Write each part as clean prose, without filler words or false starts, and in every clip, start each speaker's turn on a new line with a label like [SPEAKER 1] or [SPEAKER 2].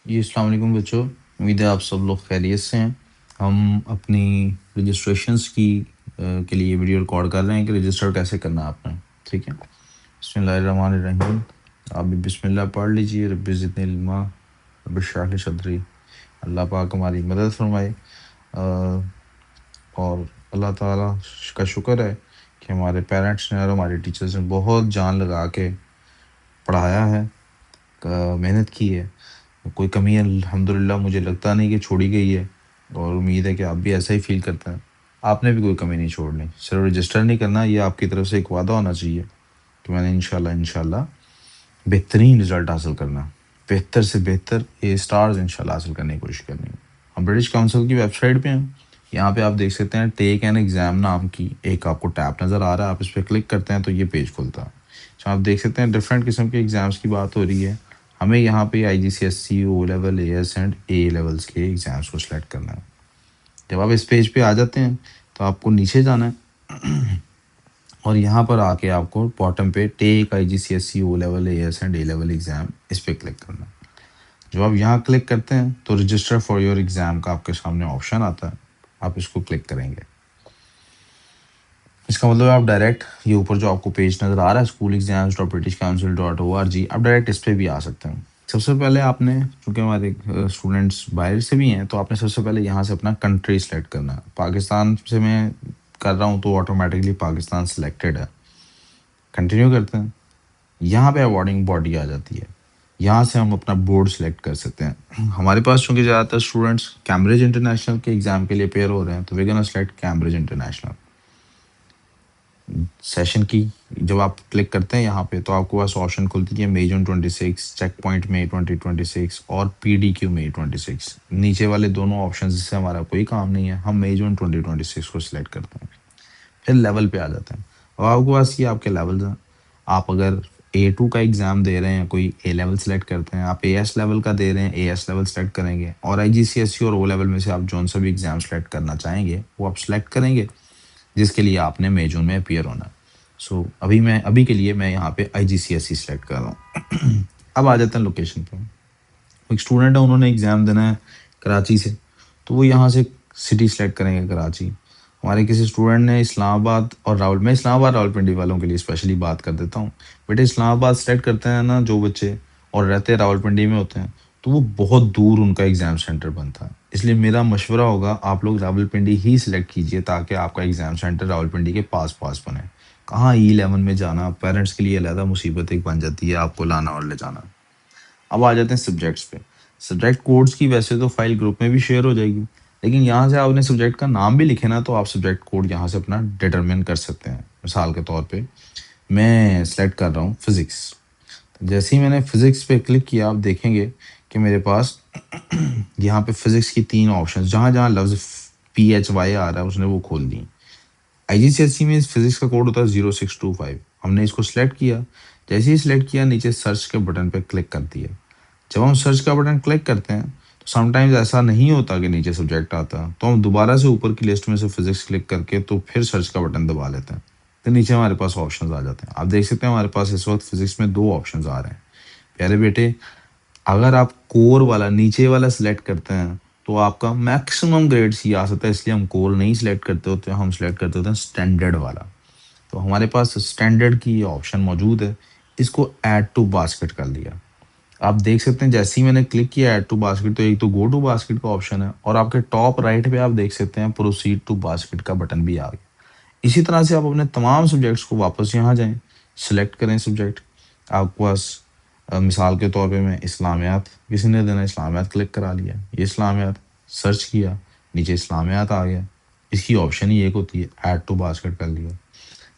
[SPEAKER 1] جی السلام علیکم بچوں، امید ہے آپ سب لوگ خیریت سے ہیں۔ ہم اپنی رجسٹریشنس کے لیے ویڈیو ریکارڈ کر رہے ہیں کہ رجسٹر کیسے کرنا ہے آپ نے، ٹھیک ہے۔ بسم اللہ الرحمن الرحیم، آپ بھی بسم اللہ پڑھ لیجئے۔ رب زدنی علما رب اشرح لی صدری۔ اللہ پاک ہماری مدد فرمائے، اور اللہ تعالیٰ کا شکر ہے کہ ہمارے پیرنٹس نے اور ہمارے ٹیچرز نے بہت جان لگا کے پڑھایا ہے، محنت کی ہے۔ کوئی کمی الحمدللہ مجھے لگتا نہیں کہ چھوڑی گئی ہے، اور امید ہے کہ آپ بھی ایسا ہی فیل کرتے ہیں۔ آپ نے بھی کوئی کمی نہیں چھوڑنی، صرف رجسٹر نہیں کرنا، یہ آپ کی طرف سے ایک وعدہ ہونا چاہیے کہ میں نے انشاءاللہ بہترین رزلٹ حاصل کرنا، بہتر سے بہتر اے سٹارز انشاءاللہ حاصل کرنے کی کوشش کرنی ہے۔ ہم برٹش کاؤنسل کی ویب سائٹ پہ ہیں، یہاں پہ آپ دیکھ سکتے ہیں ٹیک این ایگزام نام کی ایک آپ کو ٹیب نظر آ رہا ہے، آپ اس پہ کلک کرتے ہیں تو یہ پیج کھلتا ہے۔ آپ دیکھ سکتے ہیں ڈفرینٹ قسم کے ایگزامس کی بات ہو رہی ہے۔ ہمیں یہاں پہ I G C S E, O level, A S and A levels کے ایگزامس کو سلیکٹ کرنا ہے۔ جب آپ اس پیج پہ آ جاتے ہیں تو آپ کو نیچے جانا ہے، اور یہاں پر آ کے آپ کو باٹم پہ tick I G C S E, O level, A S and A level exam, اس پہ کلک کرنا ہے۔ جب آپ یہاں کلک کرتے ہیں تو رجسٹر فار یور ایگزام کا آپ کے سامنے آپشن آتا ہے، آپ اس کو کلک کریں گے۔ اس کا مطلب آپ ڈائریکٹ یہ اوپر جو آپ کو پیج نظر آ رہا ہے schoolegxams.britishcouncil.org، آپ ڈائریکٹ اس پہ بھی آ سکتے ہیں۔ سب سے پہلے آپ نے، چونکہ ہمارے اسٹوڈنٹس باہر سے بھی ہیں، تو آپ نے سب سے پہلے یہاں سے اپنا کنٹری سلیکٹ کرنا ہے۔ پاکستان سے میں کر رہا ہوں تو آٹومیٹکلی پاکستان سلیکٹڈ ہے، کنٹینیو کرتے ہیں۔ یہاں پہ اوارڈنگ باڈی آ جاتی ہے، یہاں سے ہم اپنا بورڈ سلیکٹ کر سکتے ہیں۔ ہمارے پاس چونکہ زیادہ تر اسٹوڈنٹس کیمبرج انٹرنیشنل کے ایگزام کے لیے پیئر ہو رہے ہیں، تو وی گونا سلیکٹ کیمبرج انٹرنیشنل۔ سیشن کی جب آپ کلک کرتے ہیں یہاں پہ تو آپ کو پاس آپشن کھلتی ہے مئی جون 26، چیک پوائنٹ مئی 2026 اور پی ڈی کیو مئی 26۔ نیچے والے دونوں آپشن سے ہمارا کوئی کام نہیں ہے، ہم مئی جون 2026 کو سلیکٹ کرتے ہیں۔ پھر لیول پہ آ جاتے ہیں، اور آپ کے پاس یہ آپ کے لیولز ہیں۔ آپ اگر A2 کا ایگزام دے رہے ہیں، کوئی اے لیول سلیکٹ کرتے ہیں، آپ اے ایس لیول کا دے رہے ہیں، اے ایس لیول سلیکٹ کریں گے، اور آئی جی سی ایس سی اور او لیول میں سے آپ جون سا بھی ایگزام سلیکٹ کرنا چاہیں گے وہ آپ سلیکٹ کریں گے، جس کے لیے آپ نے مئی جون میں اپیئر ہونا ہے۔ ابھی کے لیے میں یہاں پہ I G C S C select کر رہا ہوں۔ اب آ جاتے ہیں لوکیشن پہ۔ ایک اسٹوڈنٹ ہے، انہوں نے ایگزام دینا ہے کراچی سے، تو وہ یہاں سے سٹی سلیکٹ کریں گے کراچی۔ ہمارے کسی اسٹوڈنٹ نے اسلام آباد اور میں اسلام آباد راولپنڈی والوں کے لیے اسپیشلی بات کر دیتا ہوں، بیٹے اسلام آباد سلیکٹ کرتے ہیں نا جو بچے، اور رہتے راولپنڈی میں ہوتے ہیں، تو وہ بہت دور ان کا ایگزام سینٹر بنتا ہے۔ اس لیے میرا مشورہ ہوگا آپ لوگ راولپنڈی ہی سلیکٹ کیجئے، تاکہ آپ کا ایگزام سینٹر راولپنڈی کے پاس بنے۔ کہاں E11 میں جانا، پیرنٹس کے لیے علیحدہ مصیبت ایک بن جاتی ہے آپ کو لانا اور لے جانا۔ اب آ جاتے ہیں سبجیکٹس پہ۔ سبجیکٹ کوڈز کی ویسے تو فائل گروپ میں بھی شیئر ہو جائے گی، لیکن یہاں سے آپ نے سبجیکٹ کا نام بھی لکھے نا، تو آپ سبجیکٹ کوڈ یہاں سے اپنا ڈیٹرمن کر سکتے ہیں۔ مثال کے طور پہ میں سلیکٹ کر رہا ہوں فزکس۔ جیسے ہی میں نے فزکس پہ کلک کیا، آپ دیکھیں گے کہ میرے پاس یہاں پہ فزکس کی 3 آپشنز، جہاں جہاں لفظ PHY آ رہا ہے اس نے وہ کھول دی۔ آئی جی سی ایس سی میں فزکس کا کوڈ ہوتا ہے 0625۔ ہم نے اس کو سلیکٹ کیا، جیسے ہی سلیکٹ کیا نیچے سرچ کے بٹن پہ کلک کر دیا۔ جب ہم سرچ کا بٹن کلک کرتے ہیں تو سم ٹائمز ایسا نہیں ہوتا کہ نیچے سبجیکٹ آتا ہے، تو ہم دوبارہ سے اوپر کی لسٹ میں سے فزکس کلک کر کے تو پھر سرچ کا بٹن دبا لیتے ہیں، تو نیچے ہمارے پاس آپشنز آ جاتے ہیں۔ آپ دیکھ سکتے ہیں ہمارے پاس اس وقت فزکس میں 2 آپشنز آ رہے ہیں۔ پیارے بیٹے، اگر آپ کور والا نیچے والا سلیکٹ کرتے ہیں تو آپ کا میکسیمم گریڈ سی آ سکتا ہے، اس لیے ہم کور نہیں سلیکٹ کرتے ہوتے، ہم سلیکٹ کرتے ہوتے ہیں اسٹینڈرڈ والا۔ تو ہمارے پاس اسٹینڈرڈ کی آپشن موجود ہے، اس کو ایڈ ٹو باسکٹ کر لیا۔ آپ دیکھ سکتے ہیں جیسے ہی میں نے کلک کیا ایڈ ٹو باسکٹ، تو ایک تو گو ٹو باسکٹ کا آپشن ہے، اور آپ کے ٹاپ رائٹ پہ آپ دیکھ سکتے ہیں پروسیڈ ٹو باسکٹ کا بٹن بھی آ گیا۔ اسی طرح سے آپ اپنے تمام سبجیکٹس کو واپس یہاں جائیں، سلیکٹ کریں سبجیکٹ۔ آپ کے پاس مثال کے طور پہ میں اسلامیات کسی نے دینا، اسلامیات کلک کرا لیا، یہ اسلامیات سرچ کیا، نیچے اسلامیات آ گیا۔ اس کی آپشن ہی ایک ہوتی ہے، ایڈ ٹو باسکٹ کر لیا۔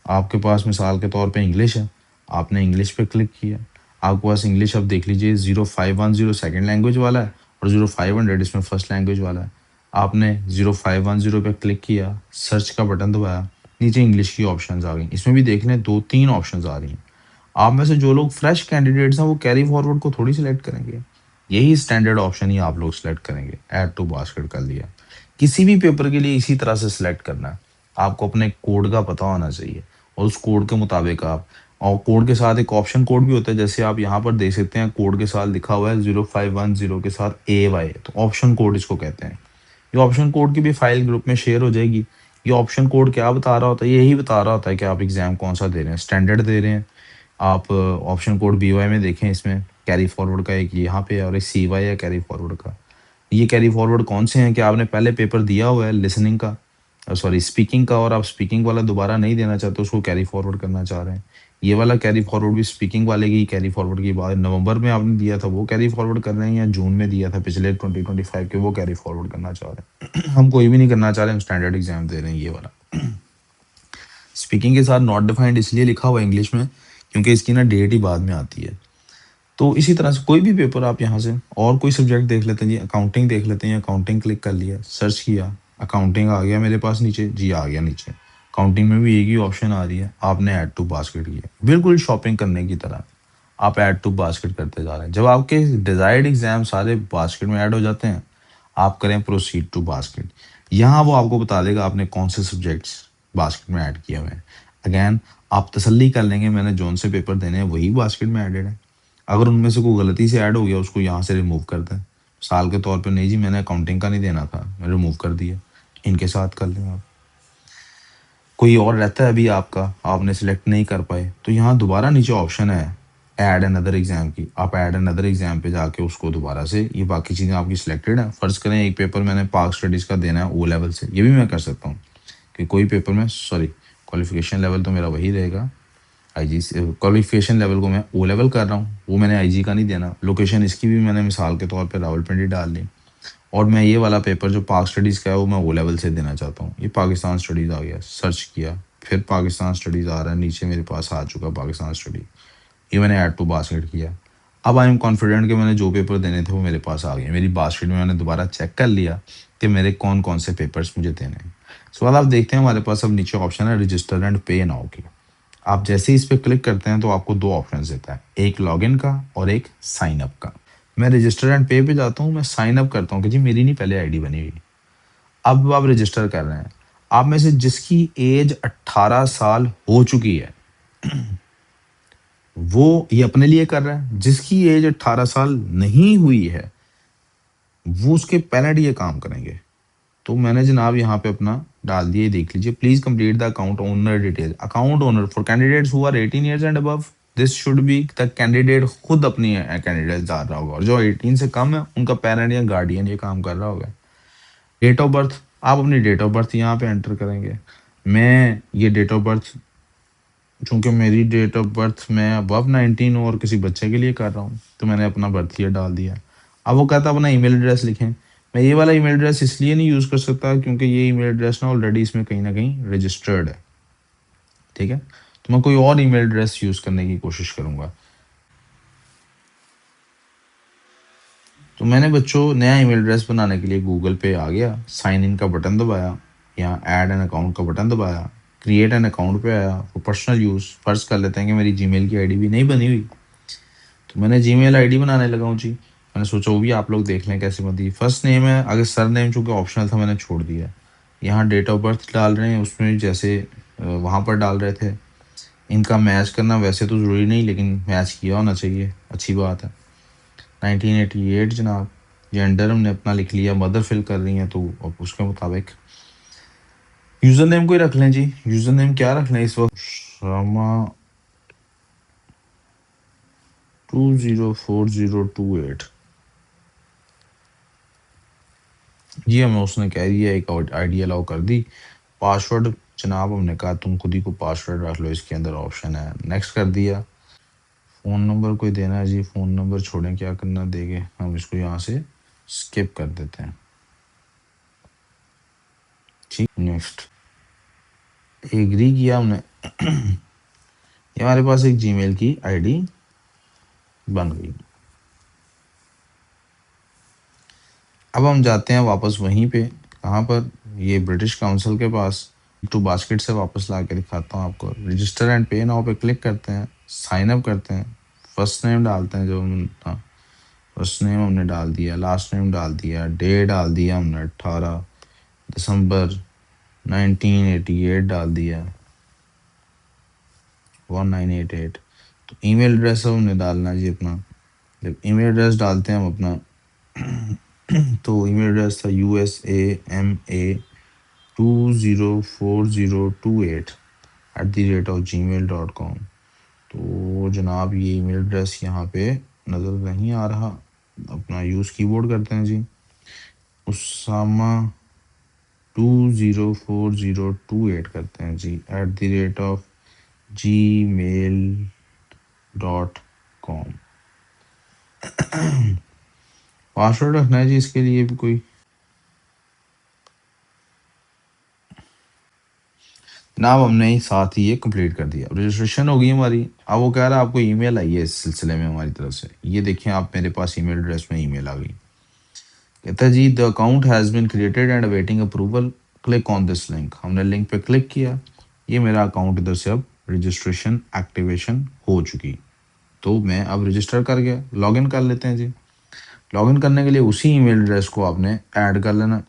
[SPEAKER 1] آپ کے پاس مثال کے طور پہ انگلش ہے، آپ نے انگلش پہ کلک کیا، آپ کے پاس انگلش اب دیکھ لیجئے 0510 سیکنڈ لینگویج والا ہے، اور 0500 اس میں فرسٹ لینگویج والا ہے۔ آپ نے 0510 پہ کلک کیا، سرچ کا بٹن دبایا، نیچے انگلش کی آپشنز آ گئیں۔ اس میں بھی دیکھ لیں 2-3 آپشنز آ رہی ہیں۔ آپ میں سے جو لوگ فریش کینڈیڈیٹس ہیں وہ کیری فارورڈ کو تھوڑی سلیکٹ کریں گے، یہی اسٹینڈرڈ آپشن ہی آپ لوگ سلیکٹ کریں گے، ایڈ ٹو باسکٹ کر لیا۔ کسی بھی پیپر کے لیے اسی طرح سے سلیکٹ کرنا ہے، آپ کو اپنے کوڈ کا پتہ ہونا چاہیے، اور اس کوڈ کے مطابق آپ اور کوڈ کے ساتھ ایک آپشن کوڈ بھی ہوتا ہے، جیسے آپ یہاں پر دیکھ سکتے ہیں کوڈ کے ساتھ لکھا ہوا ہے 0510 کے ساتھ AY، تو آپشن کوڈ اس کو کہتے ہیں۔ یہ آپشن کوڈ کی بھی فائل گروپ میں شیئر ہو جائے گی۔ یہ آپشن کوڈ کیا بتا رہا ہوتا ہے؟ یہی بتا رہا ہوتا ہے کہ آپ ایگزام کون سا دے رہے ہیں، اسٹینڈرڈ دے رہے ہیں آپ۔ آپشن کوڈ BY میں دیکھیں، اس میں کیری فارورڈ کا ایک یہاں پہ اور ایک CY ہے کیری فارورڈ کا۔ یہ کیری فارورڈ کون سے ہیں کہ آپ نے پہلے پیپر دیا ہوا ہے لسننگ کا، سوری اسپیکنگ کا، اور آپ اسپیکنگ والا دوبارہ نہیں دینا چاہتے، اس کو کیری فارورڈ کرنا چاہ رہے ہیں۔ یہ والا کیری فارورڈ بھی اسپیکنگ والے کی کیری فارورڈ کی بات نومبر میں آپ نے دیا تھا وہ کیری فارورڈ کر رہے ہیں، یا جون میں دیا تھا پچھلے 2025 کے وہ کیری فارورڈ کرنا چاہ رہے ہیں؟ ہم کوئی بھی نہیں کرنا چاہ رہے، ہم اسٹینڈرڈ ایگزام دے رہے ہیں یہ والا۔ اسپیکنگ کے ساتھ ناٹ ڈیفائنڈ اس لیے لکھا ہوا ہے انگلش میں کیونکہ اس کی نا ڈیٹ ہی بعد میں آتی ہے۔ تو اسی طرح سے کوئی بھی پیپر آپ یہاں سے اور کوئی سبجیکٹ دیکھ لیتے ہیں جی، اکاؤنٹنگ دیکھ لیتے ہیں، اکاؤنٹنگ کلک کر لیا، سرچ کیا، اکاؤنٹنگ آ گیا میرے پاس نیچے، جی آ گیا نیچے۔ اکاؤنٹنگ میں بھی ایک ہی آپشن آ رہی ہے، آپ نے ایڈ ٹو باسکٹ کیا، بالکل شاپنگ کرنے کی طرح آپ ایڈ ٹو باسکٹ کرتے جا رہے ہیں۔ جب آپ کے ڈیزائرڈ ایگزام سارے باسکٹ میں ایڈ ہو جاتے ہیں، آپ کریں پروسیڈ ٹو باسکٹ، یہاں وہ آپ کو بتا دے گا آپ نے کون سے سبجیکٹس باسکٹ میں ایڈ کیے ہوئے ہیں۔ اگین آپ تسلی کر لیں گے میں نے جون سے پیپر دینے ہیں وہی باسکٹ میں ایڈڈ ہے۔ اگر ان میں سے کوئی غلطی سے ایڈ ہو گیا اس کو یہاں سے ریموو کر دیں، مثال کے طور پہ نہیں جی میں نے اکاؤنٹنگ کا نہیں دینا تھا، میں ریموو کر دیا، ان کے ساتھ کر لیں آپ۔ کوئی اور رہتا ہے ابھی آپ کا، آپ نے سلیکٹ نہیں کر پائے، تو یہاں دوبارہ نیچے آپشن ہے ایڈ اندر ایگزام کی، آپ ایڈ اندر ایگزام پہ جا کے اس کو دوبارہ سے، یہ باقی چیزیں آپ کی سلیکٹڈ ہیں۔ فرض کریں ایک پیپر میں نے پاک اسٹڈیز کا دینا ہے او لیول سے، یہ بھی میں کر سکتا ہوں کہ کوئی پیپر میں، سوری کوالیفیکیشن لیول تو میرا وہی رہے گا، IG سے کوالیفیکیشن لیول کو میں او لیول کر رہا ہوں، وہ میں نے IG کا نہیں دینا۔ لوکیشن اس کی بھی میں نے مثال کے طور پہ راولپنڈی ڈال لی، اور میں یہ والا پیپر جو پاک اسٹڈیز کا ہے وہ میں او لیول سے دینا چاہتا ہوں۔ یہ پاکستان اسٹڈیز آ گیا، سرچ کیا، پھر پاکستان اسٹڈیز آ رہا ہے نیچے میرے پاس آ چکا پاکستان اسٹڈی، یہ میں نے ایڈ ٹو باسکٹ کیا۔ اب آئی ایم کانفیڈنٹ کہ میں نے جو پیپر دینے تھے وہ میرے پاس آ گئے، میری باسکٹ میں نے دوبارہ چیک کر لیا کہ میرے کون کون سے پیپرس مجھے دینے ہیں۔ سوال آپ دیکھتے ہیں ہمارے پاس اب نیچے آپشن ہے رجسٹر اینڈ پے ناؤ کی، آپ جیسے ہی اس پہ کلک کرتے ہیں تو آپ کو دو آپشنز دیتا ہے، ایک لاگ ان کا اور ایک سائن اپ کا۔ میں رجسٹر اینڈ پے پہ جاتا ہوں، میں سائن اپ کرتا ہوں کہ جی میری نہیں پہلے ID بنی ہوئی، اب آپ رجسٹر کر رہے ہیں۔ آپ میں سے جس کی ایج 18 سال ہو چکی ہے وہ یہ اپنے لیے کر رہا ہے، جس کی ایج 18 سال نہیں ہوئی ہے وہ اس کے پیرنٹ یہ کام کریں گے۔ تو میں نے جناب یہاں پہ اپنا ڈال دیا، دیکھ لیجیے، please complete the account owner detail, account owner for candidates who are 18 years and above, this should be the candidate خود اپنی کینڈیڈیٹ ڈال رہا ہوگا، اور جو 18 سے کم ہے ان کا پیرنٹ یا گارڈین یہ کام کر رہا ہوگا۔ ڈیٹ آف برتھ، آپ اپنی ڈیٹ آف برتھ یہاں پہ انٹر کریں گے۔ میں یہ ڈیٹ آف برتھ، چونکہ میری ڈیٹ آف برتھ میں ابو 19 ہوں اور کسی بچے کے لیے کر رہا ہوں تو میں نے اپنا برتھ ایئر ڈال دیا۔ اب وہ کہتا ہے اپنا ای میل ایڈریس لکھیں، میں یہ والا ای میل ایڈریس اس لیے نہیں یوز کر سکتا کیونکہ یہ ای میل ایڈریس نا آلریڈی اس میں کہیں نہ کہیں رجسٹرڈ ہے، ٹھیک ہے، تو میں کوئی اور ای میل ایڈریس یوز کرنے کی کوشش کروں گا۔ تو میں نے بچوں نیا ای میل ایڈریس بنانے کے لیے گوگل پہ آ گیا، سائن ان کا بٹن دبایا، یہاں ایڈ این اکاؤنٹ کا بٹن دبایا، کریٹ این اکاؤنٹ پہ آیا، وہ پرسنل یوز، فرض کر لیتے ہیں کہ میری جی میل کی ID بھی نہیں بنی ہوئی، تو میں نے جی میل ID بنانے لگا ہوں جی۔ میں نے سوچا وہ بھی آپ لوگ دیکھ لیں کیسے بنتی ہے۔ فرسٹ نیم ہے، اگر سر نیم چونکہ آپشنل تھا میں نے چھوڑ دیا، یہاں ڈیٹ آف برتھ ڈال رہے ہیں اس میں جیسے وہاں پر ڈال رہے تھے، ان کا میچ کرنا ویسے تو ضروری نہیں لیکن میچ کیا ہونا چاہیے، اچھی بات ہے۔ 1988 جناب، جینڈر ہم نے اپنا لکھ لیا، مدر فل کر رہی ہیں تو اب اس کے مطابق یوزر نیم کوئی رکھ لیں جی، یوزر نیم کیا رکھ لیں اس وقت، شاما 204028 جی، ہمیں اس نے کہہ دیا ایک ID الاؤ کر دی۔ پاسورڈ جناب ہم نے کہا تم خود ہی کو پاسورڈ رکھ لو، اس کے اندر آپشن ہے، نیکسٹ کر دیا۔ فون نمبر کوئی دینا ہے جی، فون نمبر چھوڑیں کیا کرنا دے گے، ہم اس کو یہاں سے اسکپ کر دیتے ہیں، ٹھیک، نیکسٹ ایگری کیا ہم نے۔ یہ ہمارے پاس ایک جی میل کی ID بن گئی۔ اب ہم جاتے ہیں واپس وہیں پہ، کہاں پر، یہ برٹش کاؤنسل کے پاس، ٹو باسکٹ سے واپس لا کے دکھاتا ہوں آپ کو۔ رجسٹر اینڈ پے ناؤ پہ کلک کرتے ہیں، سائن اپ کرتے ہیں، فرسٹ نیم ڈالتے ہیں جو تھا، فرسٹ نیم ہم نے ڈال دیا، لاسٹ نیم ڈال دیا، ڈے ڈال دیا ہم نے 18 دسمبر 1988 ڈال دیا، 1988. تو ای میل ایڈریس ہم نے ڈالنا جی اپنا. جب ای میل ایڈریس ڈالتے ہیں ہم اپنا تو ای میل ایڈریس تھا usama204028@gmail.com. تو جناب یہ ای میل ایڈریس یہاں پہ نظر نہیں آ رہا. اپنا یوز کی بورڈ کرتے ہیں جی. اسامہ 204028 کرتے ہیں جی @gmail.com. پاسورڈ رکھنا ہے جی اس کے لیے بھی کوئی. جناب ہم نے ساتھ ہی یہ کمپلیٹ کر دیا, رجسٹریشن ہو گئی ہماری. اب وہ کہہ رہا ہے آپ کو ای میل آئی ہے اس سلسلے میں ہماری طرف سے. یہ دیکھیں آپ میرے پاس ای میل ایڈریس میں ای میل آ گئی. کہتا ہے جی the account has been created and awaiting approval, click on this link. ہم نے لنک پہ کلک کیا, یہ میرا اکاؤنٹ ادھر سے اب رجسٹریشن ایکٹیویشن ہو چکی. تو میں اب رجسٹر کر گیا. لاگ ان کر لیتے ہیں جی. لاگ ان کرنے کے لیے اسی ای میل ایڈریس کو آپ نے ایڈ کر لینا.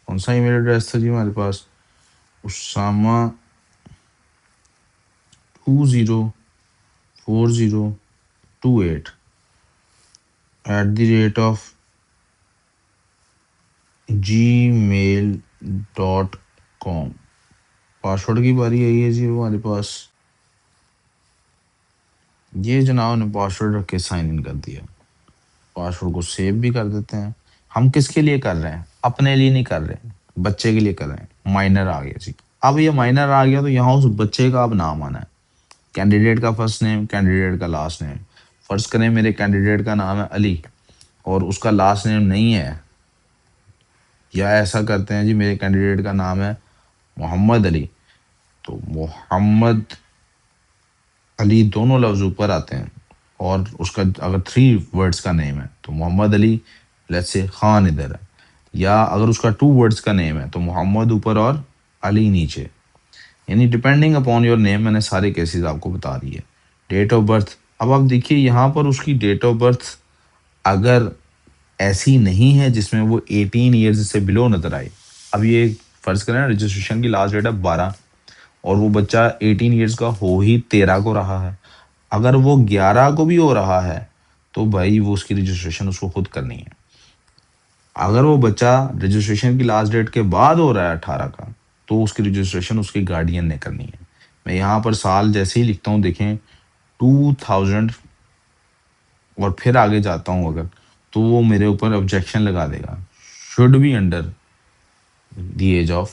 [SPEAKER 1] کون سا ای میل ایڈریس تھا جی ہمارے پاس؟ اسامہ 204028@gmail.com. پاسورڈ کی باری آئی ہے جی ہمارے پاس. یہ جناب نے پاسورڈ رکھ کے سائن ان کر دیا. پاسورڈ کو سیو بھی کر دیتے ہیں. ہم کس کے لیے کر رہے ہیں؟ اپنے لیے نہیں کر رہے, بچے کے لیے کر رہے ہیں. مائنر آ گیا جی. اب یہ مائنر آ گیا تو یہاں اس بچے کا اب نام آنا ہے. کینڈیڈیٹ کا فرسٹ نیم, کینڈیڈیٹ کا لاسٹ نیم. فرض کریں میرے کینڈیڈیٹ کا نام ہے علی اور اس کا لاسٹ نیم نہیں ہے, یا ایسا کرتے ہیں جی میرے کینڈیڈیٹ کا نام ہے محمد علی, تو محمد علی دونوں لفظ اوپر آتے ہیں, اور اس کا اگر 3 ورڈز کا نیم ہے تو محمد علی لیٹس سے خان ادھر ہے, یا اگر اس کا 2 ورڈز کا نیم ہے تو محمد اوپر اور علی نیچے. یعنی ڈپینڈنگ اپون یور نیم میں نے سارے کیسز آپ کو بتا دی ہے. ڈیٹ آف برتھ, اب آپ دیکھیے یہاں پر اس کی ڈیٹ آف برتھ اگر ایسی نہیں ہے جس میں وہ 18 ایئرز سے بلو نظر آئے. اب یہ فرض کریں رجسٹریشن کی لاسٹ ڈیٹ ہے 12 اور وہ بچہ 18 ایئرز کا ہو ہی 13 کو رہا ہے. اگر وہ 11 کو بھی ہو رہا ہے تو بھائی وہ اس کی رجسٹریشن اس کو خود کرنی ہے. اگر وہ بچہ رجسٹریشن کی لاسٹ ڈیٹ کے بعد ہو رہا ہے 18 کا تو اس کی رجسٹریشن اس کے گارڈین نے کرنی ہے. میں یہاں پر سال جیسے ہی لکھتا ہوں دیکھیں 2000 اور پھر آگے جاتا ہوں اگر, تو وہ میرے اوپر آبجیکشن لگا دے گا, should be under the age of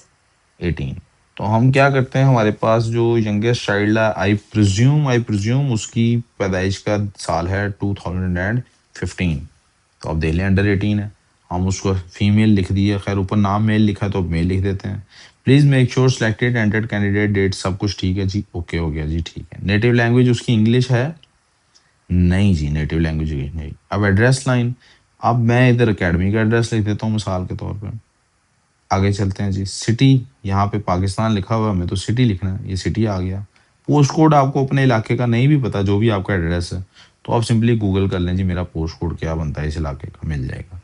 [SPEAKER 1] 18. تو ہم کیا کرتے ہیں, ہمارے پاس جو ینگیسٹ چائلڈ ہے آئی پرزیوم اس کی پیدائش کا سال ہے 2015. تو آپ دیکھ لیں انڈر 18 ہے. ہم اس کو فیمیل لکھ دیے, خیر اوپر نام میل لکھا ہے تو میل لکھ دیتے ہیں. Please make sure selected entered candidate date سب کچھ ٹھیک ہے جی, اوکے ہو گیا جی, ٹھیک ہے. نیٹیو لینگویج اس کی انگلش ہے نہیں جی, نیٹیو لینگویج نہیں. اب ایڈریس لائن, اب میں ادھر اکیڈمی کا ایڈریس لکھ دیتا ہوں مثال کے طور پہ. آگے چلتے ہیں جی. سٹی, یہاں پہ پاکستان لکھا ہوا ہے, ہمیں تو سٹی لکھنا ہے, یہ سٹی آ گیا. پوسٹ کوڈ آپ کو اپنے علاقے کا نہیں بھی پتا, جو بھی آپ کا ایڈریس ہے تو آپ سمپلی گوگل کر لیں جی میرا پوسٹ کوڈ کیا بنتا ہے اس علاقے کا, مل جائے گا.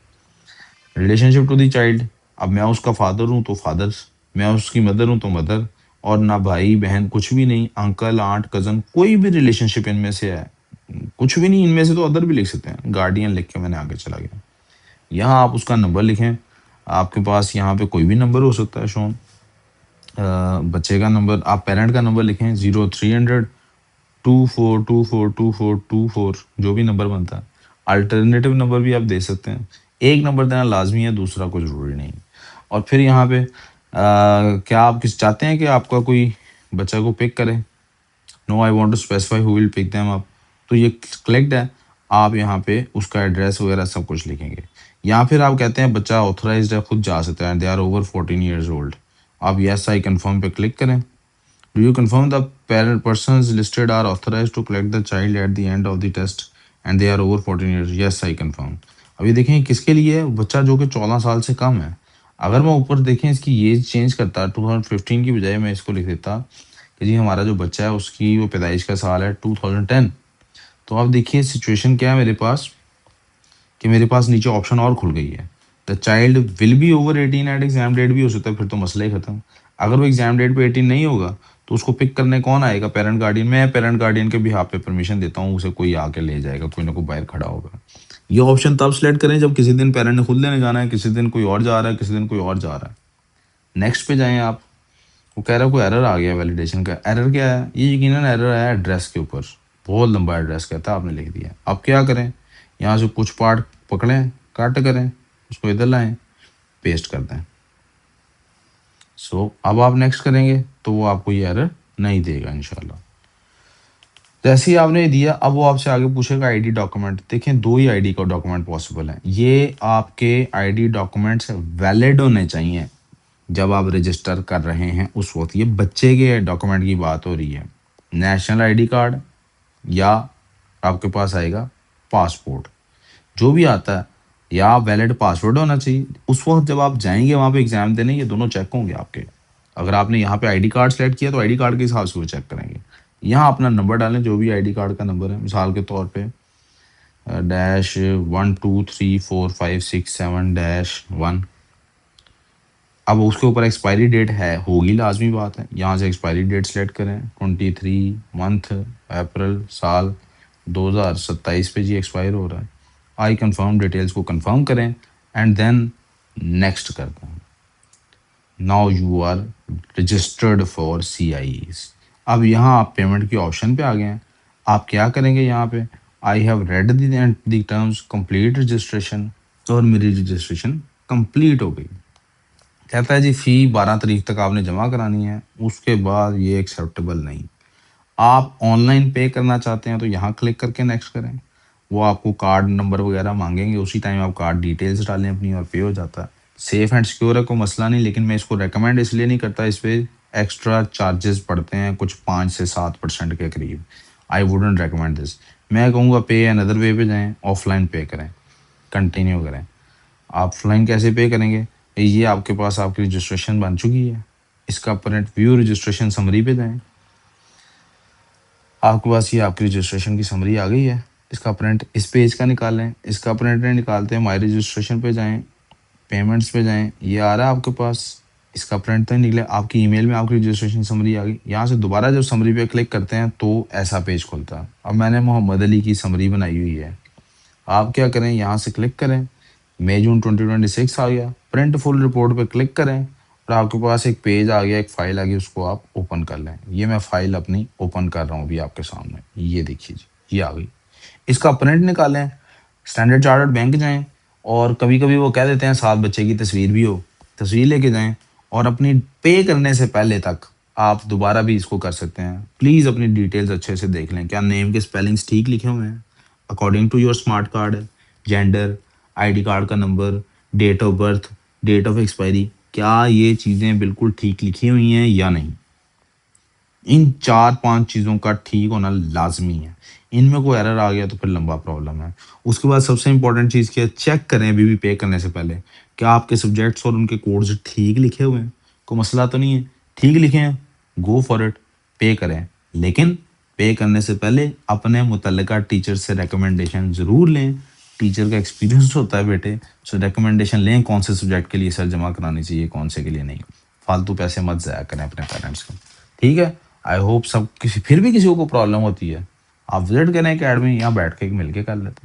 [SPEAKER 1] Relationship to the child, اب میں اس کا فادر ہوں تو فادر, میں اس کی مدر ہوں تو مدر, اور نہ بھائی بہن کچھ بھی نہیں, انکل آنٹ کزن کوئی بھی ریلیشن شپ ان میں سے ہے کچھ بھی نہیں. ان میں سے تو ادر بھی لکھ سکتے ہیں. گارڈین لکھ کے میں نے آگے چلا گیا. یہاں آپ اس کا نمبر لکھیں, آپ کے پاس یہاں پہ کوئی بھی نمبر ہو سکتا ہے شون. بچے کا نمبر, آپ پیرنٹ کا نمبر لکھیں 030024242424, جو بھی نمبر بنتا ہے. الٹرنیٹیو نمبر بھی آپ دے سکتے ہیں, ایک نمبر دینا لازمی ہے, دوسرا کوئی ضروری نہیں. اور پھر یہاں پہ کیا آپ کس چاہتے ہیں کہ آپ کا کوئی بچہ کو پک کرے؟ No I want to specify who will pick them up. تو یہ کلیکٹ ہے, آپ یہاں پہ اس کا ایڈریس وغیرہ سب کچھ لکھیں گے. یہاں پھر آپ کہتے ہیں بچہ آتھورائزڈ ہے, خود جا سکتا ہے, they are over 14 years old. آپ یس آئی کنفرم پہ کلک کریں. Do you confirm the persons listed are authorized to collect the child at the end of the test and they are over 14 years? Yes I confirm. ابھی دیکھیں کس کے لیے ہے, بچہ جو کہ 14 سال سے کم ہے. اگر میں اوپر دیکھیں اس کی ایج چینج کرتا 2015 کی بجائے میں اس کو لکھ دیتا کہ جی ہمارا جو بچہ ہے اس کی وہ پیدائش کا سال ہے 2010. تو آپ دیکھیے سچویشن کیا ہے میرے پاس, کہ میرے پاس نیچے آپشن اور کھل گئی ہے. The child will be over 18 at exam date بھی ہو سکتا ہے, پھر تو مسئلہ ہی ختم. اگر وہ ایگزام ڈیٹ پہ 18 نہیں ہوگا تو اس کو پک کرنے کون آئے گا؟ Parent guardian. میں پیرنٹ گارڈین کے بھی ہاتھ پہ پرمیشن دیتا ہوں, اسے کوئی آ کے لے جائے گا, کوئی نہ کوئی باہر کھڑا ہوگا. یہ آپشن تب سلیکٹ کریں جب کسی دن پیرنٹ نے خود لینے جانا ہے, کسی دن کوئی اور جا رہا ہے, کسی دن کوئی اور جا رہا ہے. نیکسٹ پہ جائیں آپ. وہ کہہ رہا ہے کوئی ایرر آ گیا ویلیڈیشن کا. ایرر کیا ہے؟ یہ یقیناً ایرر آیا ایڈریس کے اوپر, بہت لمبا ایڈریس کہتا ہے, آپ نے لکھ دیا. اب کیا کریں؟ یہاں سے کچھ پارٹ پکڑیں, کٹ کریں, اس کو ادھر لائیں, پیسٹ کر دیں. اب آپ نیکسٹ کریں گے تو وہ آپ کو یہ ایرر نہیں دے گا انشاءاللہ. جیسے ہی آپ نے دیا, اب وہ آپ سے آگے پوچھے گا آئی ڈی ڈاکومنٹ. دیکھیں 2 ہی آئی ڈی کا ڈاکومنٹ پاسبل ہیں. یہ آپ کے آئی ڈی ڈاکومنٹس ویلڈ ہونے چاہیے جب آپ رجسٹر کر رہے ہیں اس وقت. یہ بچے کے ڈاکومنٹ کی بات ہو رہی ہے. نیشنل آئی ڈی کارڈ یا آپ کے پاس آئے گا پاسپورٹ, جو بھی آتا ہے, یا ویلڈ پاسورڈ ہونا چاہیے. اس وقت جب آپ جائیں گے وہاں پہ ایگزام دینے, یہ دونوں چیک ہوں گے آپ کے. اگر آپ نے یہاں پہ آئی ڈی کارڈ سلیکٹ کیا تو آئی ڈی کارڈ کے حساب سے وہ چیک کریں گے. یہاں اپنا نمبر ڈالیں, جو بھی آئی ڈی کارڈ کا نمبر ہے, مثال کے طور پہ -1234567-1. اب اس کے اوپر ایکسپائری ڈیٹ ہوگی, لازمی بات ہے. یہاں سے ایکسپائری ڈیٹ سلیکٹ کریں, 23 منتھ اپریل سال 2027 پہ جی ایکسپائر ہو رہا ہے. آئی کنفرم ڈیٹیلز کو کنفرم کریں اینڈ دین نیکسٹ کرتے ہیں. Now you are registered for CIEs. اب یہاں آپ پیمنٹ کی آپشن پہ آ گئے ہیں. آپ کیا کریں گے؟ یہاں پہ I have read the terms complete registration, اور میری رجسٹریشن کمپلیٹ ہو گئی. کہتا ہے جی فی 12 تاریخ تک آپ نے جمع کرانی ہے, اس کے بعد یہ ایکسیپٹیبل نہیں. آپ آن لائن پے کرنا چاہتے ہیں تو یہاں کلک کر کے نیکسٹ کریں. وہ آپ کو کارڈ نمبر وغیرہ مانگیں گے, اسی ٹائم آپ کارڈ ڈیٹیلز ڈالیں اپنی اور پے ہو جاتا ہے. سیف اینڈ سیکیور ہے, کوئی مسئلہ نہیں, لیکن میں اس کو ریکمینڈ اس لیے نہیں کرتا. اس پہ ایکسٹرا چارجز پڑتے ہیں کچھ 5 سے 7% کے قریب. I wouldn't recommend this. میں کہوں گا پے اندر وے پہ جائیں, آف لائن پے کریں, کنٹینیو کریں. آف لائن کیسے پے کریں گے؟ یہ آپ کے پاس آپ کی رجسٹریشن بن چکی ہے, اس کا پرنٹ ویو رجسٹریشن سمری پہ جائیں. آپ کے پاس یہ آپ کی رجسٹریشن کی سمری آ گئی ہے. اس کا پرنٹ اس پیج کا نکالیں. اس کا پرنٹ نہیں نکالتے, مائی رجسٹریشن پہ جائیں, پیمنٹس پہ جائیں, یہ آ رہا ہے آپ کے پاس. اس کا پرنٹ تو نہیں نکلے, آپ کی ای میل میں آپ کی رجسٹریشن سمری آ گئی. یہاں سے دوبارہ جب سمری پہ کلک کرتے ہیں تو ایسا پیج کھلتا ہے. اب میں نے محمد علی کی سمری بنائی ہوئی ہے. آپ کیا کریں؟ یہاں سے کلک کریں, مئی جون 2026 آ گیا. پرنٹ فل رپورٹ پہ کلک کریں اور آپ کے پاس ایک پیج آ گیا, ایک فائل آ گئی, اس کو آپ اوپن کر لیں. یہ میں فائل اپنی اوپن کر رہا ہوں ابھی آپ کے سامنے, یہ دیکھیے جی, یہ آ گئی. اس کا پرنٹ نکالیں, اسٹینڈرڈ چارٹرڈ بینک جائیں, اور کبھی کبھی وہ کہہ دیتے ہیں ساتھ بچے کی تصویر بھی ہو, تصویر لے کے جائیں, اور اپنی پے کرنے سے پہلے تک آپ دوبارہ بھی اس کو کر سکتے ہیں. پلیز اپنی ڈیٹیلز اچھے سے دیکھ لیں, کیا نیم کے اسپیلنگس ٹھیک لکھے ہوئے ہیں according to your smart card, gender, I D card کا نمبر, date of birth, date of expiry, کیا یہ چیزیں بالکل ٹھیک لکھی ہوئی ہیں یا نہیں. ان 4-5 چیزوں کا ٹھیک ہونا لازمی ہے. ان میں کوئی ایرر آ گیا تو پھر لمبا پرابلم ہے. اس کے بعد سب سے امپورٹنٹ چیز کیا ہے, چیک کریں ابھی بھی پے کرنے سے پہلے کیا آپ کے سبجیکٹس اور ان کے کوڈز ٹھیک لکھے ہوئے ہیں, کوئی مسئلہ تو نہیں ہے. ٹھیک لکھے ہیں, گو فار اٹ, پے کریں. لیکن پے کرنے سے پہلے اپنے متعلقہ ٹیچر سے ریکمنڈیشن ضرور لیں. ٹیچر کا ایکسپیرینس ہوتا ہے بیٹے, سو ریکمنڈیشن لیں کون سے سبجیکٹ کے لیے سر جمع کرانی چاہیے, کون سے کے لیے نہیں. فالتو پیسے مت ضائع کریں اپنے پیرنٹس کو, ٹھیک ہے. آئی ہوپ سب پھر بھی کسی کو پرابلم ہوتی ہے آپ وزٹ کریں اکیڈمی, یہاں بیٹھ کے مل کے کر لیتے.